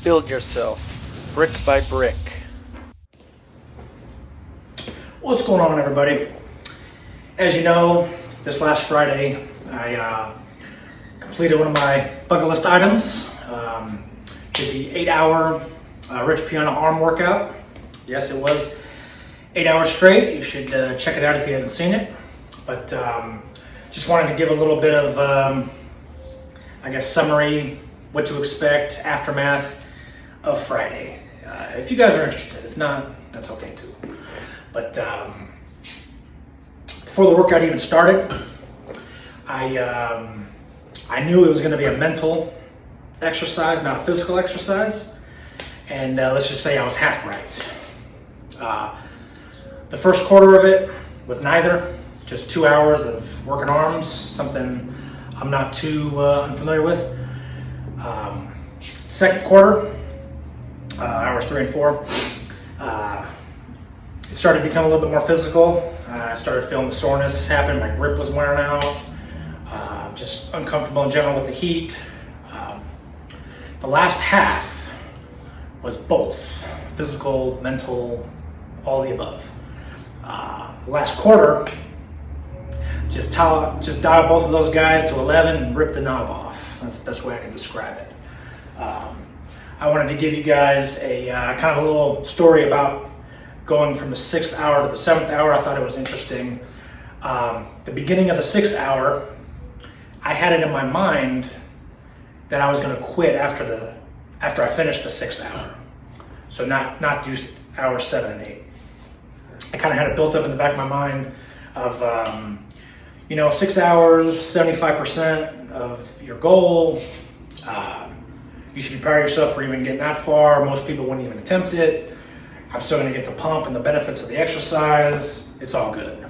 Build yourself, brick by brick. What's going on, everybody? As you know, this last Friday, I completed one of my bucket list items. Did the 8-hour Rich Piana arm workout. Yes, it was 8 hours straight. You should check it out if you haven't seen it. But just wanted to give a little bit of, summary, what to expect, aftermath of Friday. If you guys are interested. If not, that's okay too. But before the workout even started, I knew it was going to be a mental exercise, not a physical exercise. And let's just say I was half right. The first quarter of it was neither. Just 2 hours of working arms, something I'm not too unfamiliar with. Second quarter, hours 3 and 4, it started to become a little bit more physical. I started feeling the soreness happen. My grip was wearing out. Just uncomfortable in general with the heat. The last half was both physical, mental, all the above. Last quarter, just dial both of those guys to 11 and rip the knob off. That's the best way I can describe it. I wanted to give you guys a kind of a little story about going from the 6th hour to the 7th hour. I thought it was interesting. The beginning of the 6th hour, I had it in my mind that I was going to quit after I finished the 6th hour. So not do hours 7 and 8. I kind of had it built up in the back of my mind of 6 hours, 75% of your goal. You should be proud of yourself for even getting that far. Most people wouldn't even attempt it. I'm still going to get the pump and the benefits of the exercise. It's all good.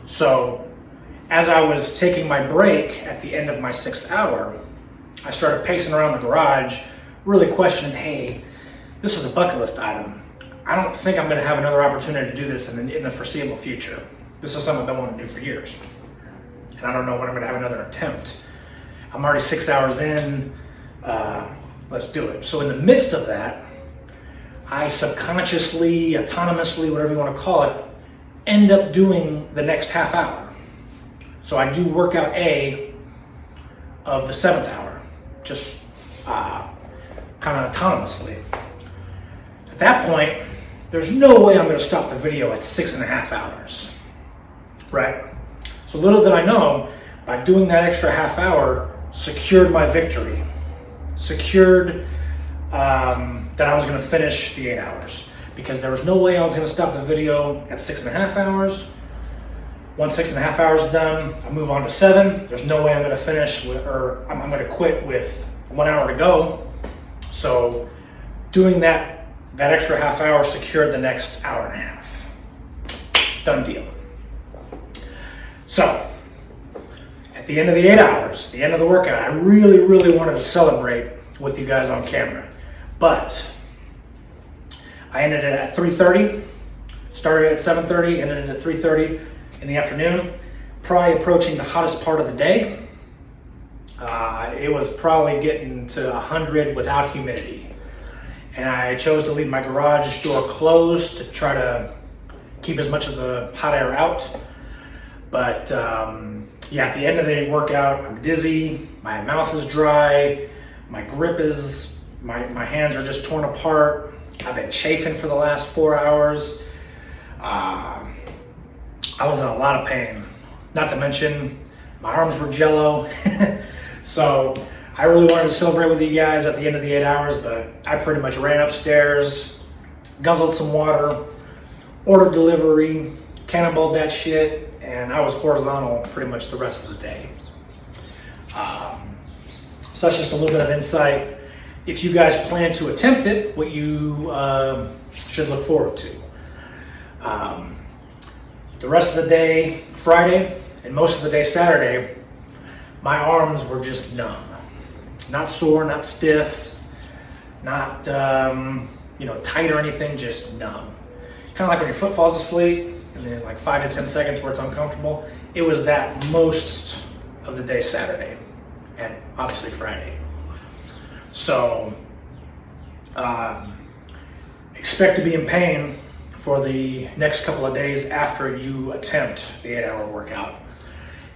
So as I was taking my break at the end of my 6th hour, I started pacing around the garage, really questioning, hey, this is a bucket list item. I don't think I'm going to have another opportunity to do this in the foreseeable future. This is something I've been wanting to do for years. And I don't know when I'm going to have another attempt. I'm already 6 hours in. Let's do it. So in the midst of that, I subconsciously, autonomously, whatever you want to call it, end up doing the next half hour. So I do workout A of the 7th hour, just kind of autonomously. At that point, there's no way I'm going to stop the video at 6.5 hours, right? So little did I know, by doing that extra half hour, secured my victory. Secured that I was going to finish the 8 hours, because there was no way I was going to stop the video at 6.5 hours. Once 6.5 hours done, I move on to 7. There's no way I'm going to finish I'm going to quit with 1 hour to go. So doing that extra half hour secured the next hour and a half. Done deal. So at the end of the 8 hours, the end of the workout, I really, really wanted to celebrate with you guys on camera. But I ended it at 3:30, started at 7:30, ended it at 3:30 in the afternoon, probably approaching the hottest part of the day. It was probably getting to 100 without humidity. And I chose to leave my garage door closed to try to keep as much of the hot air out. But at the end of the workout, I'm dizzy, my mouth is dry, my grip is, my hands are just torn apart. I've been chafing for the last 4 hours. I was in a lot of pain. Not to mention, my arms were jello. So I really wanted to celebrate with you guys at the end of the 8 hours, but I pretty much ran upstairs, guzzled some water, ordered delivery, cannonballed that shit, and I was horizontal pretty much the rest of the day. So that's just a little bit of insight. If you guys plan to attempt it, what you should look forward to. The rest of the day, Friday, and most of the day, Saturday, my arms were just numb. Not sore, not stiff, not tight or anything, just numb. Kind of like when your foot falls asleep, and then like 5 to 10 seconds where it's uncomfortable. It was that most of the day Saturday, and obviously Friday. So Expect to be in pain for the next couple of days after you attempt the 8-hour workout.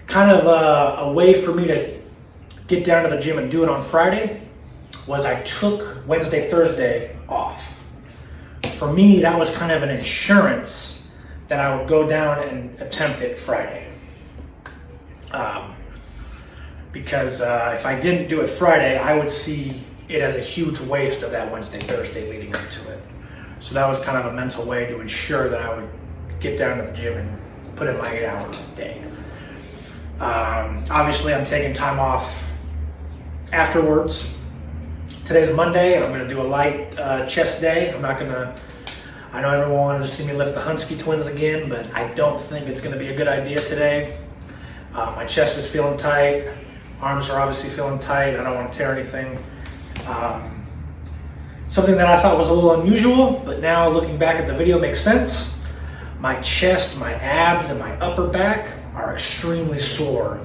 Kind of a way for me to get down to the gym and do it on Friday was I took Wednesday, Thursday off. For me, that was kind of an insurance that I would go down and attempt it Friday. Because if I didn't do it Friday, I would see it as a huge waste of that Wednesday, Thursday leading up to it. So that was kind of a mental way to ensure that I would get down to the gym and put in my 8-hour day. Obviously, I'm taking time off afterwards. Today's Monday. I'm going to do a light chest day. I know everyone wanted to see me lift the Hunsky twins again, but I don't think it's going to be a good idea today. My chest is feeling tight. Arms are obviously feeling tight. I don't want to tear anything. Something that I thought was a little unusual, but now looking back at the video makes sense. My chest, my abs, and my upper back are extremely sore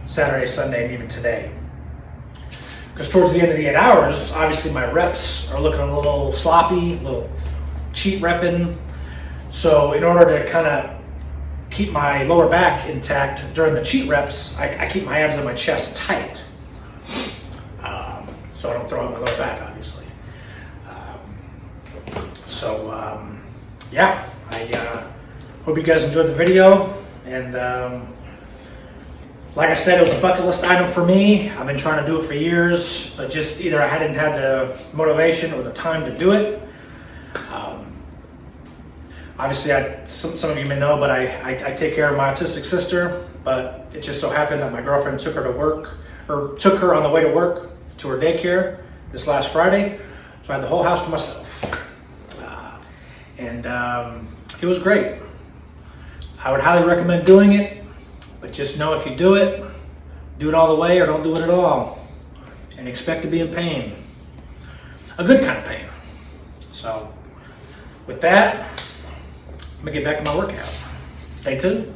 Saturday, Sunday, and even today. Because towards the end of the 8 hours, obviously my reps are looking a little sloppy, a little cheat repping. So in order to kind of keep my lower back intact during the cheat reps, I keep my abs and my chest tight. So I don't throw out my lower back, obviously. Yeah, I hope you guys enjoyed the video. And like I said, it was a bucket list item for me. I've been trying to do it for years, but just either I hadn't had the motivation or the time to do it. Obviously, some of you may know, but I take care of my autistic sister, but it just so happened that my girlfriend took her to work, or took her on the way to work to her daycare this last Friday, so I had the whole house to myself. And it was great. I would highly recommend doing it, but just know if you do it all the way or don't do it at all, and expect to be in pain. A good kind of pain. So, with that, I'm gonna get back to my workout. Stay tuned.